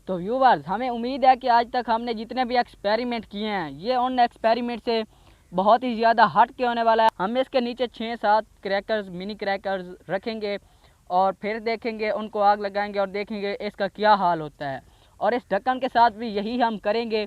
तो व्यूवर्स, हमें उम्मीद है कि आज तक हमने जितने भी एक्सपेरिमेंट किए हैं ये उन एक्सपेरिमेंट से बहुत ही ज़्यादा हट के होने वाला है। हम इसके नीचे 6-7 क्रैकर्स, मिनी क्रैकर्स रखेंगे और फिर देखेंगे, उनको आग लगाएंगे और देखेंगे इसका क्या हाल होता है। और इस ढक्कन के साथ भी यही हम करेंगे।